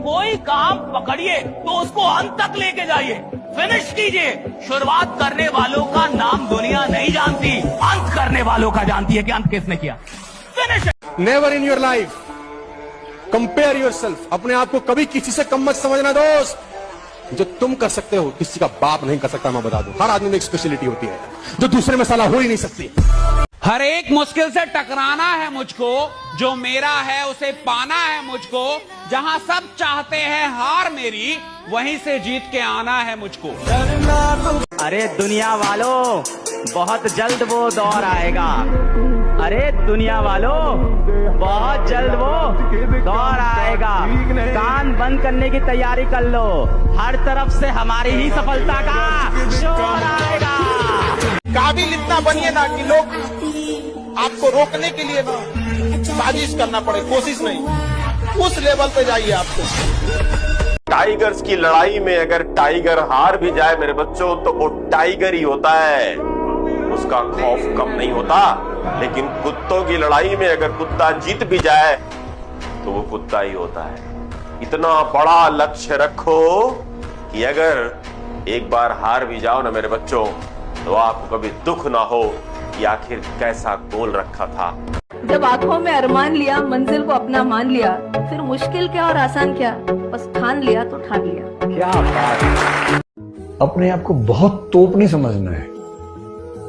कोई काम पकड़िए तो उसको अंत तक लेके जाइए, फिनिश कीजिए। शुरुआत करने वालों का नाम दुनिया नहीं जानती, अंत करने वालों का जानती है कि अंत किसने किया। Finish. Never in your life compare yourself. अपने आप को कभी किसी से कम मत समझना दोस्त। जो तुम कर सकते हो किसी का बाप नहीं कर सकता। मैं बता दूं, हर आदमी में एक स्पेशलिटी होती है जो दूसरे में साला हो ही नहीं सकती। हर एक मुश्किल से टकराना है मुझको, जो मेरा है उसे पाना है मुझको। जहां सब चाहते हैं हार मेरी, वहीं से जीत के आना है मुझको। अरे दुनिया वालों, बहुत जल्द वो दौर आएगा। अरे दुनिया वालों, बहुत जल्द वो दौर आएगा। कान बंद करने की तैयारी कर लो, हर तरफ से हमारी ही सफलता का शोर आएगा। काबिल इतना बनिए ना कि लोग आपको रोकने के लिए साजिश करना पड़े, कोशिश नहीं, उस लेवल पे जाइए आपको। टाइगर्स की लड़ाई में अगर टाइगर हार भी जाए मेरे बच्चों, तो वो टाइगर ही होता है, उसका खौफ कम नहीं होता। लेकिन कुत्तों की लड़ाई में अगर कुत्ता जीत भी जाए तो वो कुत्ता ही होता है। इतना बड़ा लक्ष्य रखो कि अगर एक बार हार भी जाओ ना मेरे बच्चों, तो आपको कभी दुख ना हो कि आखिर कैसा गोल रखा था। जब आंखों में अरमान लिया, मंजिल को अपना मान लिया, फिर मुश्किल क्या और आसान क्या, बस ठान लिया तो ठान लिया। क्या बात। अपने आप को बहुत तोप नहीं समझना है।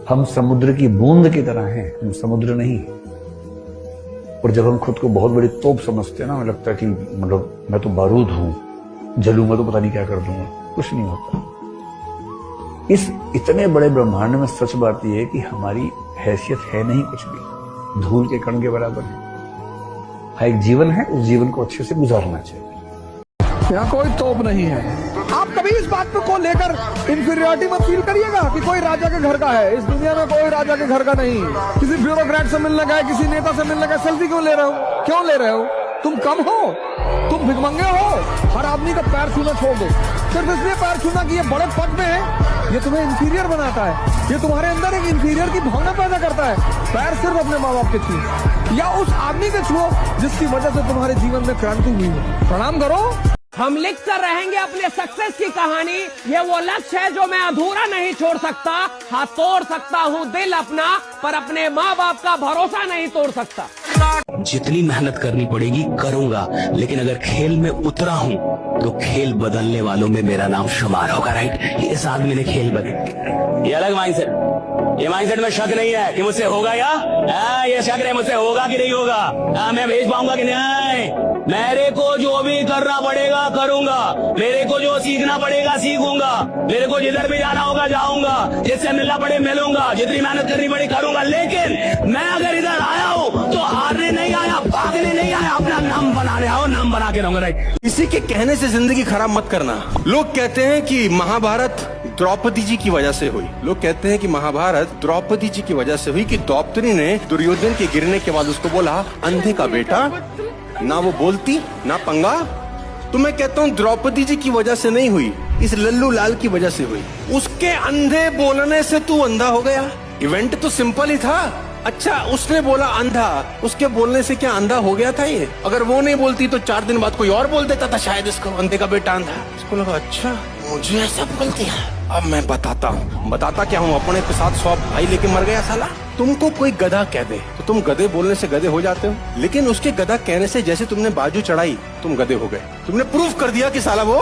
हम समुद्र की बूंद की तरह हैं, हम समुद्र नहीं। और जब हम खुद को बहुत बड़ी तोप समझते हैं ना, हमें लगता है कि मतलब मैं तो बारूद हूं, जलूंगा तो पता नहीं क्या कर दूंगा। कुछ नहीं होता। इस इतने बड़े ब्रह्मांड में सच बात यह है कि हमारी हैसियत है नहीं कुछ भी, धूल के कण के बराबर है। हाँ, एक जीवन है, उस जीवन को अच्छे से गुजारना चाहिए। यहाँ कोई तोप नहीं है। आप कभी इस बात को लेकर इंफीरियरिटी मत फील करिएगा कि कोई राजा के घर का है। इस दुनिया में कोई राजा के घर का नहीं। किसी ब्यूरोक्रेट से मिलने गए, किसी नेता से मिलने गए, सेल्फी क्यों ले रहे हो? क्यों ले रहे हो? तुम कम हो, तुम भिखमंगे हो। हर आदमी का पैर छूना छोड़ दो, सिर्फ इसलिए पैर छूना कि ये बड़े पद में है, ये तुम्हें इंफीरियर बनाता है, ये तुम्हारे अंदर एक इंफीरियर की भावना पैदा करता है। पैर सिर्फ अपने माँ बाप के छू या उस आदमी के छुओ जिसकी वजह से तुम्हारे जीवन में क्रांति हुई हो। प्रणाम करो। हम लिख कर रहेंगे अपने सक्सेस की कहानी। ये वो लक्ष्य है जो मैं अधूरा नहीं छोड़ सकता। हाँ, तोड़ सकता हूँ दिल अपना, पर अपने माँ बाप का भरोसा नहीं तोड़ सकता। जितनी मेहनत करनी पड़ेगी करूंगा, लेकिन अगर खेल में उतरा हूं तो खेल बदलने वालों में मेरा नाम शुमार होगा। राइट, इस आदमी ने खेल बदल। ये अलग माइंडसेट, ये माइंडसेट में शक नहीं है कि मुझसे होगा या ये शक नहीं मुझसे होगा कि नहीं होगा। मैं भेज पाऊंगा कि नहीं। मेरे को जो भी करना पड़ेगा करूंगा, मेरे को जो सीखना पड़ेगा सीखूंगा, मेरे को जिधर भी जाना होगा जाऊंगा, जिससे मिलना पड़े मिलूंगा, जितनी मेहनत करनी पड़े करूंगा। लेकिन मैं अगर इधर आया हूँ तो हारने नहीं आया, भागने नहीं आया, अपना नाम बनाने आओ, नाम बना के रहूंगा। राइट, किसी के कहने से जिंदगी खराब मत करना। लोग कहते हैं कि महाभारत द्रौपदी जी की वजह से हुई। लोग कहते हैं कि महाभारत द्रौपदी जी की वजह से हुई कि द्रौपदी ने दुर्योधन के गिरने के बाद उसको बोला, अंधे का बेटा, ना वो बोलती ना पंगा। तो मैं कहता हूँ द्रौपदी जी की वजह से नहीं हुई, इस लल्लू लाल की वजह से हुई। उसके अंधे बोलने से तू अंधा हो गया। इवेंट तो सिंपल ही था। अच्छा, उसने बोला अंधा, उसके बोलने से क्या अंधा हो गया था ये? अगर वो नहीं बोलती तो 4 दिन बाद कोई और बोल देता था शायद इसको, अंधे का बेटा अंधा। इसको लगा अच्छा मुझे ऐसा बोलती है, अब मैं बताता हूँ। बताता क्या हूँ, अपने के साथ 100 भाई लेके मर गया साला। तुमको कोई गधा कह दे तो तुम गधे बोलने से गधे हो जाते हो, लेकिन उसके गधा कहने से जैसे तुमने बाजू चढ़ाई तुम गधे हो गए। तुमने प्रूफ कर दिया कि साला वो।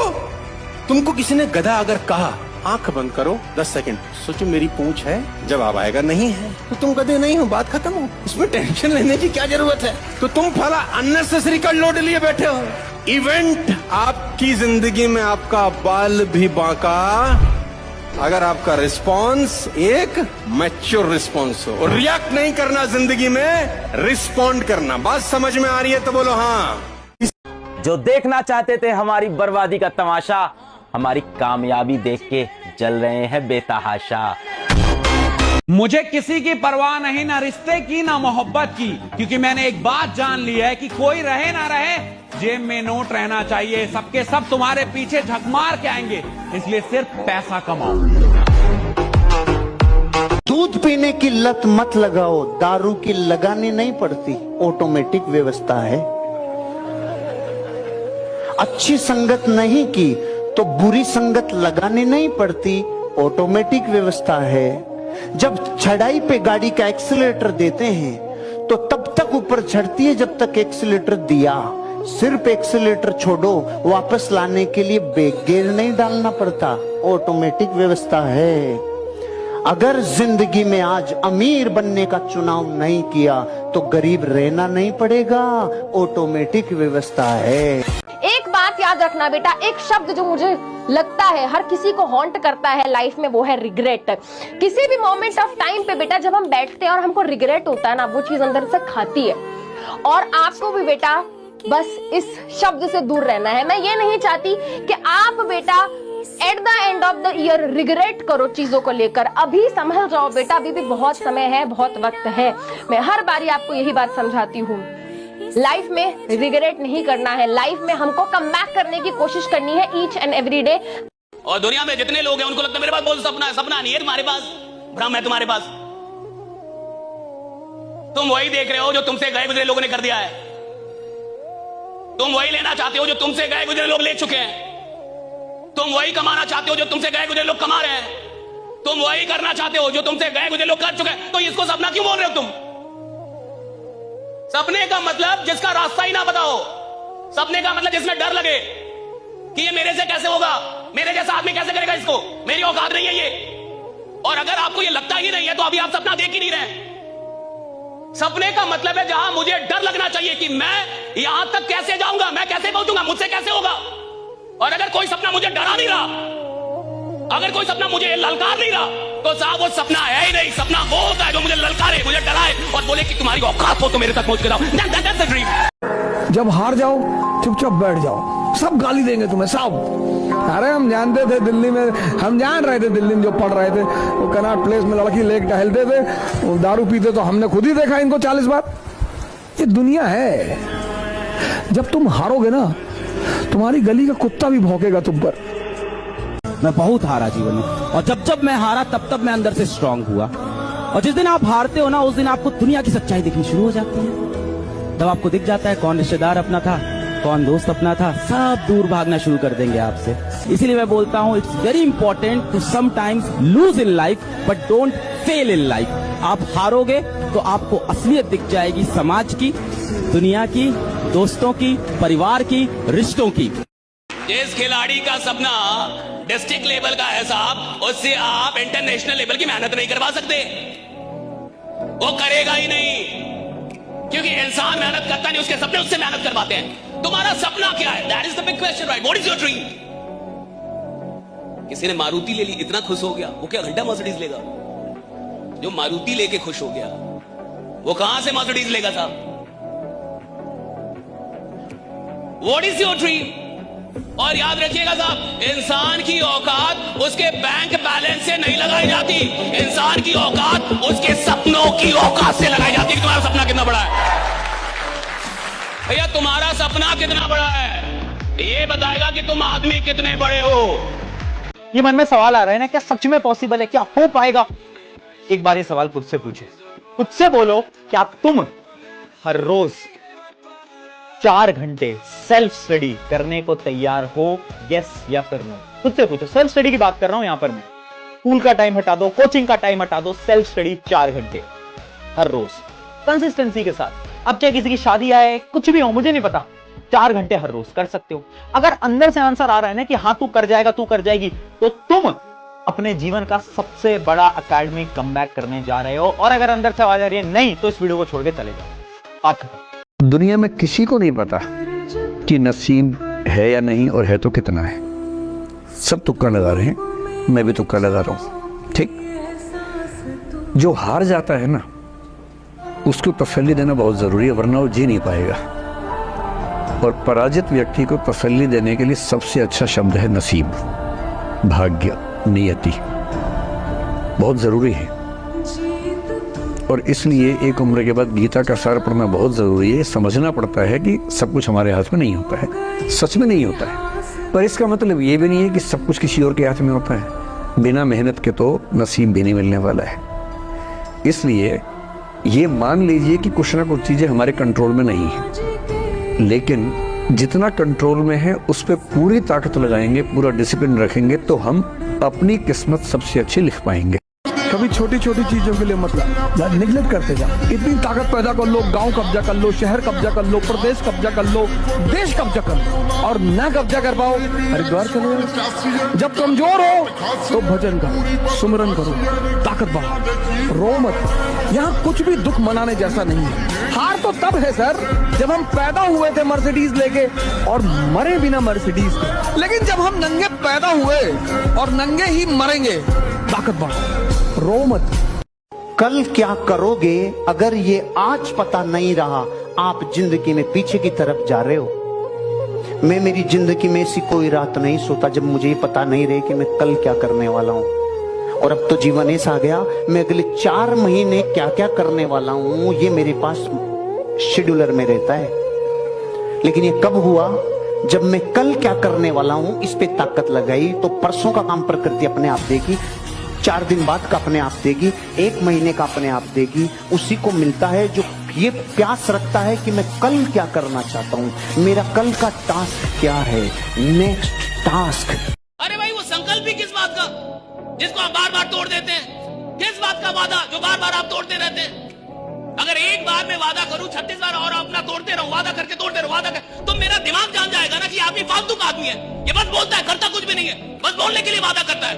तुमको किसी ने गधा अगर कहा, आंख बंद करो 10 सेकंड, सोचो मेरी पूंछ है, जवाब आएगा नहीं है, तो तुम गधे नहीं हो, बात खत्म हो। इसमें टेंशन लेने की क्या जरूरत है? तो तुम फला अननेसेसरी का लोड लिए बैठे हो। इवेंट आपकी जिंदगी में आपका बाल भी बांका अगर आपका रिस्पॉन्स एक मैच्योर रिस्पॉन्स हो। और रिएक्ट नहीं करना जिंदगी में, रिस्पॉन्ड करना। बात समझ में आ रही है तो बोलो हाँ। जो देखना चाहते थे हमारी बर्बादी का तमाशा, हमारी कामयाबी देख के जल रहे हैं बेतहाशा। मुझे किसी की परवाह नहीं, ना रिश्ते की ना मोहब्बत की, क्योंकि मैंने एक बात जान ली है कि कोई रहे ना रहे, जेब में नोट रहना चाहिए। सबके सब तुम्हारे पीछे झक मार के आएंगे, इसलिए सिर्फ पैसा कमाओ। दूध पीने की लत मत लगाओ, दारू की लगानी नहीं पड़ती, ऑटोमेटिक व्यवस्था है। अच्छी संगत नहीं की तो बुरी संगत लगानी नहीं पड़ती, ऑटोमेटिक व्यवस्था है। जब चढ़ाई पे गाड़ी का एक्सीलरेटर देते हैं तो तब तक ऊपर चढ़ती है जब तक एक्सीलरेटर दिया। सिर्फ एक्सीलरेटर छोड़ो, वापस लाने के लिए ब्रेक गियर नहीं डालना पड़ता, ऑटोमेटिक व्यवस्था है। अगर जिंदगी में आज अमीर बनने का चुनाव नहीं किया तो गरीब रहना नहीं पड़ेगा, ऑटोमेटिक व्यवस्था है। एक बात याद रखना बेटा, एक शब्द जो मुझे लगता है हर किसी को हॉन्ट करता है लाइफ में, वो है रिग्रेट। किसी भी मोमेंट ऑफ टाइम पे बेटा जब हम बैठते हैं और हमको रिग्रेट होता है ना, वो चीज अंदर से खाती है। और आपको भी बेटा बस इस शब्द से दूर रहना है। मैं ये नहीं चाहती कि आप बेटा at the end of the year regret करो चीजों को लेकर। अभी संभल जाओ बेटा, अभी भी बहुत समय है, बहुत वक्त है। मैं हर बारी आपको यही बात समझाती हूँ, लाइफ में रिग्रेट नहीं करना है, लाइफ में हमको कमबैक करने की कोशिश करनी है ईच एंड एवरी डे। और दुनिया में जितने लोग हैं उनको लगता है मेरे पास बहुत सपना है। सपना नहीं है तुम्हारे पास, भ्रम है तुम्हारे पास। तुम वही देख रहे हो जो तुमसे गए गुजरे लोगों ने कर दिया है। तुम वही लेना चाहते हो जो तुमसे गए गुजरे लोग ले चुके हैं। तुम वही कमाना चाहते हो जो तुमसे गए गुजरे लोग कमा रहे हैं। तुम वही करना चाहते हो जो तुमसे गए गुजरे लोग कर चुके हैं। तो इसको सपना क्यों बोल रहे हो तुम? सपने का मतलब जिसका रास्ता ही ना बताओ, सपने का मतलब जिसमें डर लगे कि ये मेरे से कैसे होगा, मेरे जैसा आदमी कैसे करेगा इसको, मेरी औकात नहीं है ये। और अगर आपको ये लगता ही नहीं है तो अभी आप सपना देख ही नहीं रहे। सपने का मतलब है जहां मुझे डर लगना चाहिए कि मैं यहां तक कैसे जाऊंगा, मैं कैसे पहुंचूंगा, मुझसे कैसे होगा। और अगर कोई सपना मुझे डरा नहीं रहा, अगर कोई सपना मुझे ललकार नहीं रहा, तो साहब वो सपना है ही नहीं। सपना वो होता है जो मुझे ललकारे, मुझे डराए और बोले कि तुम्हारी औकात हो तो मेरे तक पहुंच कर आओ। That's the dream। जब हार जाओ चुपचाप बैठ जाओ, सब गाली देंगे तुम्हें सब। अरे हम जानते थे दिल्ली में, हम जान रहे थे दिल्ली में जो पढ़ रहे थे, वो कनॉट प्लेस में लड़की लेके टहलते थे, वो दारू पीते, तो हमने खुद ही देखा इनको 40 बार। ये दुनिया है। जब तुम हारोगे ना, तुम्हारी गली का कुत्ता भी भौंकेगा तुम पर। मैं बहुत हारा जीवन में, और जब जब मैं हारा तब मैं अंदर से स्ट्रांग हुआ। और जिस दिन आप हारते हो ना, उस दिन आपको दुनिया की सच्चाई दिखनी शुरू हो जाती है। तब आपको दिख जाता है कौन रिश्तेदार अपना था, कौन दोस्त अपना था, सब दूर भागना शुरू कर देंगे आपसे। इसीलिए मैं बोलता हूँ, it's very important to sometimes lose in life but don't fail in life. आप हारोगे तो आपको असलियत दिख जाएगी, समाज की, दुनिया की, दोस्तों की, परिवार की, रिश्तों की। जिस खिलाड़ी का सपना डिस्ट्रिक्ट लेवल का है साहब, उससे आप इंटरनेशनल लेवल की मेहनत नहीं करवा सकते। वो करेगा ही नहीं, क्योंकि इंसान मेहनत करता नहीं, उसके सपने उससे मेहनत करवाते हैं। तुम्हारा सपना क्या है? That is the big question, right? What is your dream? किसी ने मारुति ले ली, इतना खुश हो गया, वो क्या घंटा मर्सिडीज लेगा? जो मारुति लेके खुश हो गया, वो कहां से मर्सिडीज लेगा साहब? What is your dream? और याद रखिएगा साहब, इंसान की औकात उसके बैंक बैलेंस से नहीं लगाई जाती, इंसान की औकात उसके सपनों की औकात से लगाई जाती है। तुम्हारा सपना कितना बड़ा है भैया? तुम्हारा सपना कितना बड़ा है, ये बताएगा कि तुम आदमी कितने बड़े हो। ये मन में सवाल आ रहा है ना, क्या सच में पॉसिबल है, क्या हो पाएगा? एक बार ये सवाल खुद से पूछे, खुद से बोलो, क्या तुम हर रोज 4 घंटे सेल्फ स्टडी करने को तैयार हो? यस या फिर नो? खुद से पूछो। सेल्फ स्टडी की बात कर रहा हूं यहां पर मैं। स्कूल का टाइम हटा दो, कोचिंग का टाइम हटा दो, सेल्फ स्टडी 4 घंटे हर रोज कंसिस्टेंसी के साथ। अब चाहे किसी की शादी आए, कुछ भी हो, मुझे नहीं पता, 4 घंटे हर रोज कर सकते हो। अगर अंदर से आंसर आ रहा है ना कि हाँ तू कर जाएगा, तू कर जाएगी, तो तुम अपने जीवन का सबसे बड़ा एकेडमिक कमबैक करने जा रहे हो। और अगर अंदर से आवाज आ रही है नहीं, तो इस वीडियो को छोड़ के चले जाओ। बात खत्म। दुनिया में किसी को नहीं पता कि नसीब है या नहीं, और है तो कितना है। सब तुक्का लगा रहे हैं, मैं भी तुक्का लगा रहा हूं। ठीक, जो हार जाता है ना, उसको तसल्ली देना बहुत जरूरी है, वरना वो जी नहीं पाएगा। और पराजित व्यक्ति को तसल्ली देने के लिए सबसे अच्छा शब्द है नसीब, भाग्य, नियति। बहुत जरूरी है। और इसलिए एक उम्र के बाद गीता का सार पढ़ना बहुत जरूरी है। समझना पड़ता है कि सब कुछ हमारे हाथ में नहीं होता है, सच में नहीं होता है। पर इसका मतलब ये भी नहीं है कि सब कुछ किसी और के हाथ में होता है। बिना मेहनत के तो नसीब भी नहीं मिलने वाला है। इसलिए ये मान लीजिए कि कुछ ना कुछ चीजें हमारे कंट्रोल में नहीं है, लेकिन जितना कंट्रोल में है उस पर पूरी ताकत लगाएंगे, पूरा डिसिप्लिन रखेंगे, तो हम अपनी किस्मत सबसे अच्छी लिख पाएंगे। कभी छोटी छोटी चीजों के लिए मतलब निगलेक्ट करते जा। इतनी ताकत पैदा कर लो, गांव कब्जा कर लो, शहर कब्जा कर लो, प्रदेश कब्जा कर लो, देश कब्जा कर लो, और न कब्जा कर पाओ हरिद्वार चलो। जब कमजोर हो तो भजन करो, सुमिरन करो, ताकत बढ़ाओ, रो मत। यहाँ कुछ भी दुख मनाने जैसा नहीं है। हार तो तब है सर जब हम पैदा हुए थे मर्सिडीज लेके और मरे बिना मर्सिडीज के, लेकिन जब हम नंगे पैदा हुए और नंगे ही मरेंगे, ताकत बढ़ाओ, रो मत। कल क्या करोगे अगर ये आज पता नहीं रहा, आप जिंदगी में पीछे की तरफ जा रहे हो। मैं मेरी जिंदगी में ऐसी कोई रात नहीं सोता जब मुझे पता नहीं रहे कि मैं कल क्या करने वाला हूं। और अब तो जीवन ऐसा आ गया, मैं अगले 4 महीने क्या क्या करने वाला हूं ये मेरे पास शेड्यूलर में रहता है। लेकिन ये कब हुआ? जब मैं कल क्या करने वाला हूं इस पे ताकत लगाई, तो परसों का काम प्रकृति अपने आप देगी, 4 दिन बाद का अपने आप देगी, 1 महीने का अपने आप देगी। उसी को मिलता है जो ये प्यास रखता है कि मैं कल क्या करना चाहता हूं, मेरा कल का टास्क क्या है, नेक्स्ट टास्क। अरे भाई वो संकल्प भी किस बात का जिसको आप बार बार तोड़ देते हैं? किस बात का वादा जो बार बार आप तोड़ते रहते हैं? अगर एक बार मैं वादा करूं 36 बार और अपना तोड़ते रहूं, वादा करके तोड़ते रहूं, वादा कर, तो मेरा दिमाग जान जाएगा ना कि आदमी फालतू का आदमी है, ये बस बोलता है, करता कुछ भी नहीं है, बस बोलने के लिए वादा करता है।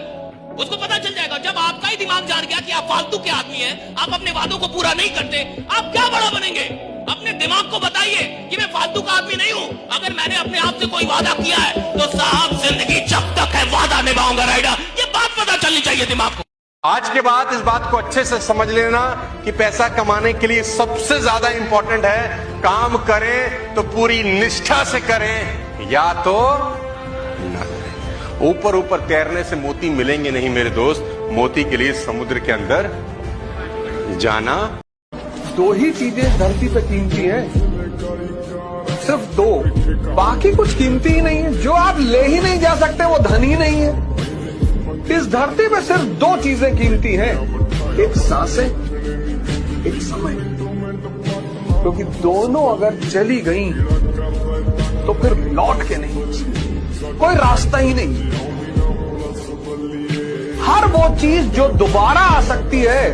उसको पता चल जाएगा जब आपका ही दिमाग जान गया कि आप फालतू के आदमी हैं, आप अपने वादों को पूरा नहीं करते, आप क्या बड़ा बनेंगे? अपने दिमाग को बताइए कि मैं फालतू का आदमी नहीं हूं। अगर मैंने अपने आप से कोई वादा किया है तो साहब जिंदगी जब तक है वादा निभाऊंगा राइडर, ये बात पता चलनी चाहिए दिमाग को। आज के बाद इस बात को अच्छे से समझ लेना कि पैसा कमाने के लिए सबसे ज्यादा इंपॉर्टेंट है, काम करें तो पूरी निष्ठा से करें, या तो ना करें। ऊपर ऊपर तैरने से मोती मिलेंगे नहीं मेरे दोस्त, मोती के लिए समुद्र के अंदर जाना। 2 ही चीजें धरती पे कीमती है, सिर्फ 2, बाकी कुछ कीमती ही नहीं है। जो आप ले ही नहीं जा सकते वो धन ही नहीं है। इस धरती पे सिर्फ 2 चीजें कीमती हैं, एक सांसें, एक समय, क्योंकि दोनों अगर चली गई तो फिर लौट के नहीं, कोई रास्ता ही नहीं। हर वो चीज जो दोबारा आ सकती है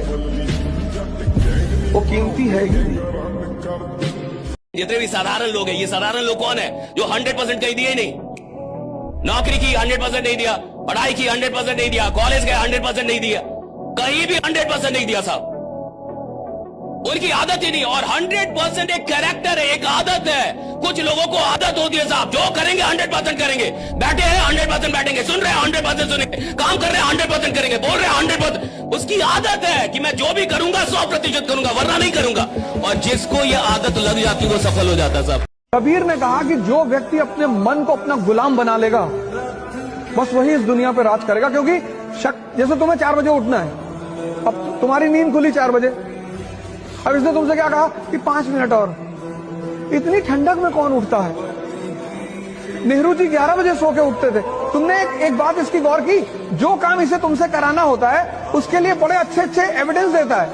वो कीमती है ही नहीं। जितने भी साधारण लोग हैं, ये साधारण लोग कौन है जो 100% कहीं दिए ही नहीं? नौकरी की 100% नहीं दिया, पढ़ाई की 100% नहीं दिया, कॉलेज गए 100% नहीं दिया, कहीं भी 100% नहीं दिया साहब। उनकी आदत ही नहीं, और 100% एक कैरेक्टर है, एक आदत है। कुछ लोगों को आदत होती है साहब, जो करेंगे 100% करेंगे, बैठे हैं 100% बैठेंगे, सुन रहे हैं 100% सुनेंगे, काम कर रहे हैं 100% करेंगे, बोल रहे हैं 100%। उसकी आदत है कि मैं जो भी करूंगा 100% करूंगा, वरना नहीं करूंगा। और जिसको ये आदत लग जाती है वो सफल हो जाता है साहब। कबीर ने कहा कि जो व्यक्ति अपने मन को अपना गुलाम बना लेगा बस वही इस दुनिया पे राज करेगा। क्योंकि जैसे तुम्हें 4 बजे उठना है, अब तुम्हारी नींद खुली 4 बजे, अब इसने तुमसे क्या कहा कि 5 मिनट और। इतनी ठंडक में कौन उठता है? नेहरू जी 11 बजे सो के उठते थे। तुमने एक बात इसकी गौर की, जो काम इसे तुमसे कराना होता है उसके लिए बड़े अच्छे एविडेंस देता है।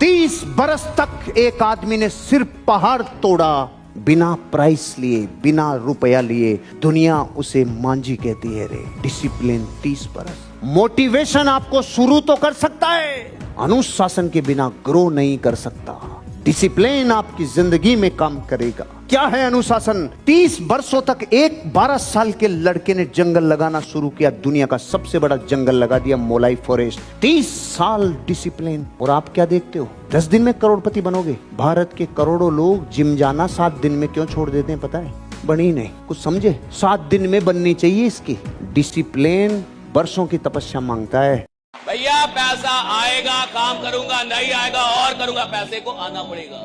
30 बरस तक एक आदमी ने सिर्फ पहाड़ तोड़ा, बिना प्राइस लिए, बिना रुपया लिए। दुनिया उसे मांझी कहती है रे। डिसिप्लिन 30 बरस। मोटिवेशन आपको शुरू तो कर सकता है, अनुशासन के बिना ग्रो नहीं कर सकता। डिसिप्लिन आपकी जिंदगी में काम करेगा। क्या है अनुशासन? 30 वर्षों तक एक 12 साल के लड़के ने जंगल लगाना शुरू किया, दुनिया का सबसे बड़ा जंगल लगा दिया, मोलाई फॉरेस्ट। 30 साल डिसिप्लिन। और आप क्या देखते हो? 10 दिन में करोड़पति बनोगे। भारत के करोड़ों लोग जिम जाना 7 दिन में क्यों छोड़ देते हैं पता है? बनी नहीं, कुछ समझे? 7 दिन में बननी चाहिए इसकी। डिसिप्लिन वर्षों की तपस्या मांगता है। भैया पैसा आएगा, काम करूंगा, नहीं आएगा और करूंगा, पैसे को आना पड़ेगा।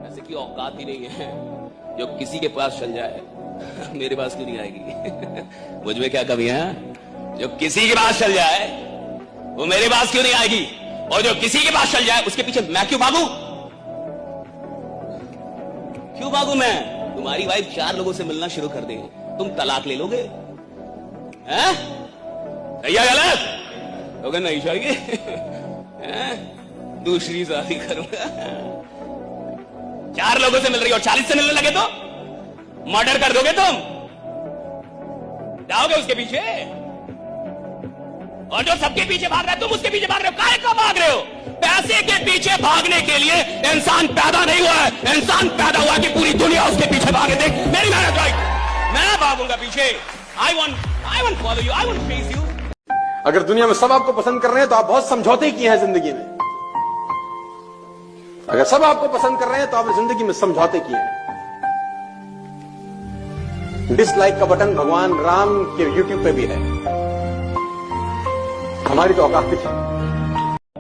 पैसे की औकात ही नहीं है जो किसी के पास चल जाए मेरे पास क्यों नहीं आएगी? मुझ में क्या कमी है? जो किसी के पास चल जाए वो मेरे पास क्यों नहीं आएगी? और जो किसी के पास चल जाए उसके पीछे मैं क्यों भागूं? क्यों भागूं मैं? तुम्हारी वाइफ 4 लोगों से मिलना शुरू कर देगी, तुम तलाक ले लोगे? हैं? सही है गलत? अगर नहीं चाहिए दूसरी शादी करूंगा। 4 लोगों से मिल रही और 40 से मिलने लगे तो मर्डर कर दोगे तुम, जाओगे उसके पीछे, और जो सबके पीछे भाग रहा है तुम उसके पीछे भाग रहे हो। काहे का भाग रहे हो? पैसे के पीछे भागने के लिए इंसान पैदा नहीं हुआ है, इंसान पैदा हुआ कि पूरी दुनिया उसके पीछे भागे। देख मेरी मेहनत राइट, मैं भागूंगा पीछे। I want follow you, I want please you. अगर दुनिया में सब आपको पसंद कर रहे हैं तो आप बहुत समझौते किए हैं जिंदगी में। अगर सब आपको पसंद कर रहे हैं तो आपने जिंदगी में समझौते किए हैं। डिसलाइक का बटन भगवान राम के यूट्यूब पे भी है, हमारी तो औकात है।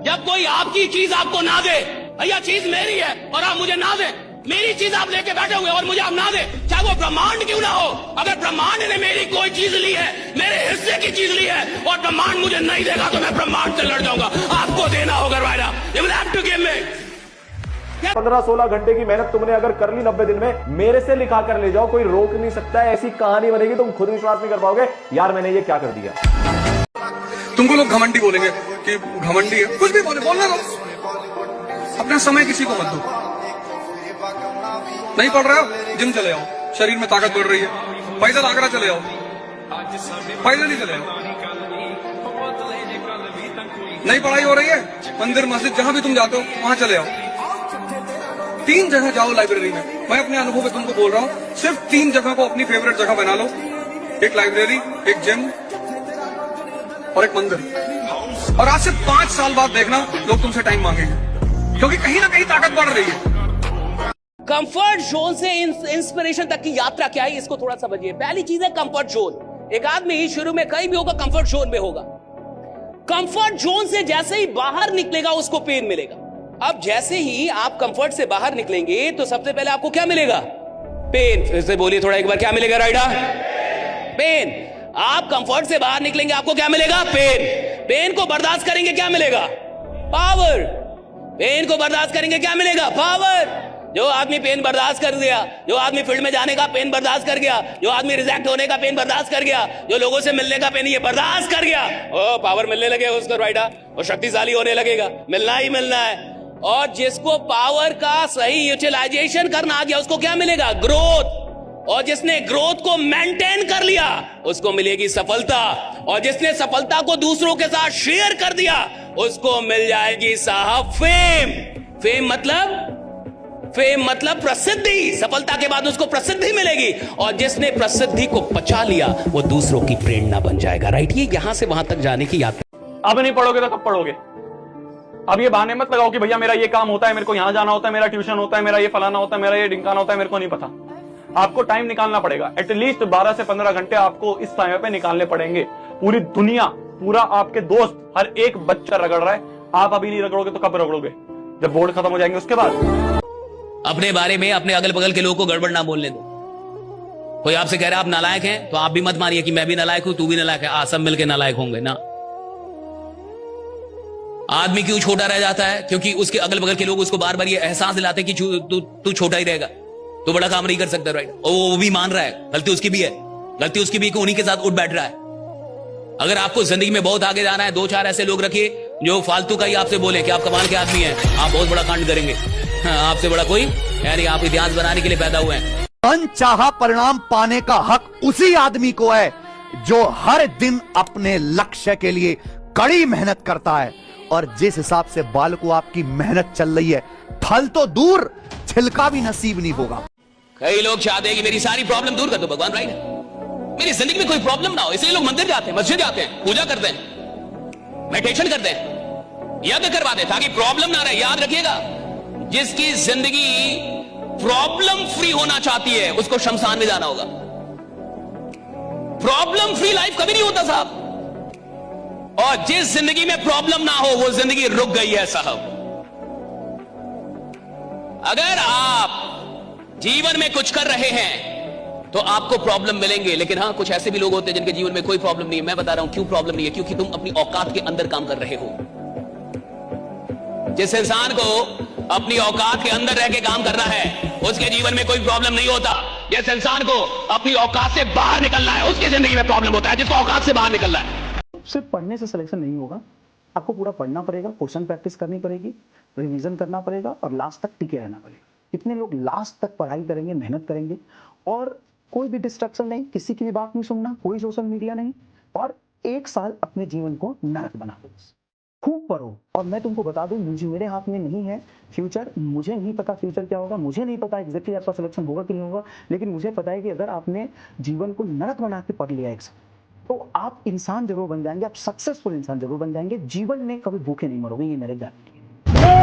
जब कोई आपकी चीज आपको ना दे, भैया चीज मेरी है और आप मुझे ना दे, मेरी चीज आप लेके बैठे हुए और मुझे आप ना दे, चाहे वो ब्रह्मांड क्यों ना हो। अगर ब्रह्मांड ने मेरी कोई चीज ली है, मेरे हिस्से की चीज ली है और ब्रह्मांड मुझे नहीं देगा तो मैं ब्रह्मांड से लड़ जाऊंगा। आपको देना होगा रायडा, you will have to give me. 15-16 घंटे की मेहनत तुमने अगर कर ली 90 दिन में, मेरे से लिखा कर ले जाओ, कोई रोक नहीं सकता है। ऐसी कहानी बनेगी तुम खुद विश्वास नहीं कर पाओगे, यार मैंने ये क्या कर दिया। तुमको लोग घमंडी बोलेंगे कि घमंडी है, कुछ भी बोलना दो, अपना समय किसी को मत दो। नहीं पढ़ रहे हो, जिम चले आओ, शरीर में ताकत बढ़ रही है। पैदल आगरा चले आओ, पैदल ही चले आओ। नई पढ़ाई हो रही है, मंदिर मस्जिद जहां भी तुम जाते हो वहां चले आओ। 3 जगह जाओ लाइब्रेरी में। मैं अपने अनुभव में तुमको बोल रहा हूं, सिर्फ 3 जगह को अपनी फेवरेट जगह बना लो, एक लाइब्रेरी, एक जिम और एक मंदिर। और आज से 5 साल बाद देखना लोग तुमसे टाइम मांगेंगे, क्योंकि कहीं ना कहीं ताकत बढ़ रही है। कंफर्ट जोन से इंस्पिरेशन तक की यात्रा क्या है, इसको थोड़ा समझिए। पहली चीज है कंफर्ट जोन। एक आदमी शुरू में कहीं भी होगा, कंफर्ट जोन में होगा। कंफर्ट जोन से जैसे ही बाहर निकलेगा उसको पेन मिलेगा। अब जैसे ही आप कंफर्ट से बाहर निकलेंगे तो सबसे पहले आपको क्या मिलेगा? पेन। फिर से बोलिए थोड़ा एक बार, क्या मिलेगा राइडा? पेन। आप कंफर्ट से बाहर निकलेंगे आपको क्या मिलेगा? पेन। पेन को बर्दाश्त करेंगे क्या मिलेगा? पावर। पेन को बर्दाश्त करेंगे क्या मिलेगा? पावर। जो आदमी पेन बर्दाश्त कर दिया, जो आदमी फील्ड में जाने का पेन बर्दाश्त कर गया, जो आदमी रिजेक्ट होने का पेन बर्दाश्त कर गया, जो लोगों से मिलने का पेन ये बर्दाश्त कर गया, ओ पावर मिलने लगेगा उसको राइडा, और शक्तिशाली होने लगेगा, मिलना ही मिलना है। और जिसको पावर का सही यूटिलाइजेशन करना आ गया उसको क्या मिलेगा? ग्रोथ। और जिसने ग्रोथ को मेंटेन कर लिया उसको मिलेगी सफलता। और जिसने सफलता को दूसरों के साथ शेयर कर दिया उसको मिल जाएगी साहब फेम। फेम मतलब प्रसिद्धि। सफलता के बाद उसको प्रसिद्धि मिलेगी। और जिसने प्रसिद्धि को पचा लिया वो दूसरों की प्रेरणा बन जाएगा। राइट, ये यहां से वहां तक जाने की यात्रा। अब नहीं पढ़ोगे तो कब पढ़ोगे? अब ये बहाने मत लगाओ कि भैया मेरा ये काम होता है, मेरे को यहां जाना होता है, मेरा ट्यूशन होता है, मेरा ये फलाना होता है, मेरा ये ढिंकाना होता है, मेरे को नहीं पता। आपको टाइम निकालना पड़ेगा। एटलीस्ट 12 से 15 घंटे आपको इस समय पे निकालने पड़ेंगे। पूरी दुनिया, पूरा आपके दोस्त, हर एक बच्चा रगड़ रहा है, आप अभी नहीं रगड़ोगे तो कब रगड़ोगे? जब बोर्ड खत्म हो जाएंगे उसके बाद। अपने बारे में अपने अगल बगल के लोगों को गड़बड़ ना बोलने दो। कोई आपसे कह रहा है आप नालायक हैं तो आप भी मत मानिए कि मैं भी नालायक हूं, तू भी नालायक है, सब मिलके नालायक होंगे ना। आदमी क्यों छोटा रह जाता है? क्योंकि उसके अगल बगल के लोग उसको बार बार ये एहसास दिलाते हैं कि तू छोटा ही रहेगा, तो बड़ा काम नहीं कर सकता। राइट, और वो भी मान रहा है गलती उसकी भी है, गलती उसकी भी, उन्हीं के साथ उठ बैठ रहा है। अगर आपको जिंदगी में बहुत आगे जाना है, 2-4 ऐसे लोग रखिए जो फालतू का ही आपसे बोले कि आप कमाल के आदमी हैं, आप बहुत बड़ा कांड करेंगे। आपसे बड़ा कोई यानी आप इतिहास बनाने के लिए पैदा हुए हैं। अनचाहा परिणाम पाने का हक उसी आदमी को है जो हर दिन अपने लक्ष्य के लिए कड़ी मेहनत करता है। और जिस हिसाब से बाल को आपकी मेहनत चल रही है, फल तो दूर छिलका भी नसीब नहीं होगा। कई लोग चाहते हैं कि मेरी सारी प्रॉब्लम दूर कर दो भगवान। राइट, मेरी जिंदगी में कोई प्रॉब्लम ना हो, इसलिए लोग मंदिर जाते हैं, मस्जिद जाते हैं, पूजा करते हैं, मेडिटेशन करते हैं, यज्ञ करवाते हैं ताकि प्रॉब्लम ना रहे। याद रखिएगा, जिसकी जिंदगी प्रॉब्लम फ्री होना चाहती है उसको शमशान में जाना होगा। प्रॉब्लम फ्री लाइफ कभी नहीं होता साहब। और जिस जिंदगी में प्रॉब्लम ना हो वो जिंदगी रुक गई है साहब। अगर आप जीवन में कुछ कर रहे हैं तो आपको प्रॉब्लम मिलेंगे, लेकिन हाँ कुछ ऐसे भी लोग होते हैं जिनके जीवन में कोई प्रॉब्लम नहीं है। मैं बता रहा हूं क्यों प्रॉब्लम नहीं है, क्योंकि तुम अपनी औकात के अंदर काम कर रहे हो। जिस इंसान को अपनी औकात के अंदर रह के काम करना है उसके जीवन में कोई प्रॉब्लम नहीं होता। जिस इंसान को अपनी औकात से बाहर निकलना है उसकी जिंदगी में प्रॉब्लम होता है, जिसको औकात से बाहर निकलना है। सिर्फ पढ़ने से सिलेक्शन नहीं होगा, आपको पूरा पढ़ना पड़ेगा, क्वेश्चन प्रैक्टिस करनी पड़ेगी, रिवीजन करना पड़ेगा और लास्ट तक टिके रहना पड़ेगा। कितने लोग लास्ट तक पढ़ाई करेंगे, मेहनत करेंगे और कोई भी डिस्ट्रक्शन नहीं, किसी की भी बात नहीं सुनना, कोई सोशल मीडिया नहीं, और 1 साल अपने जीवन को नरक बना दो, खूब पढ़ो। और मैं तुमको बता दूं, मुझे मेरे हाथ में नहीं है फ्यूचर, मुझे नहीं पता फ्यूचर क्या होगा, मुझे नहीं पता एग्जैक्टली आपका सिलेक्शन होगा कि नहीं होगा, लेकिन मुझे पता है कि अगर आपने जीवन को नरक बना के पढ़ लिया 1 साल, तो आप इंसान जरूर बन जाएंगे, आप सक्सेसफुल इंसान जरूर बन जाएंगे, जीवन में कभी भूखे नहीं मरोगे, ये मेरे गारंटी।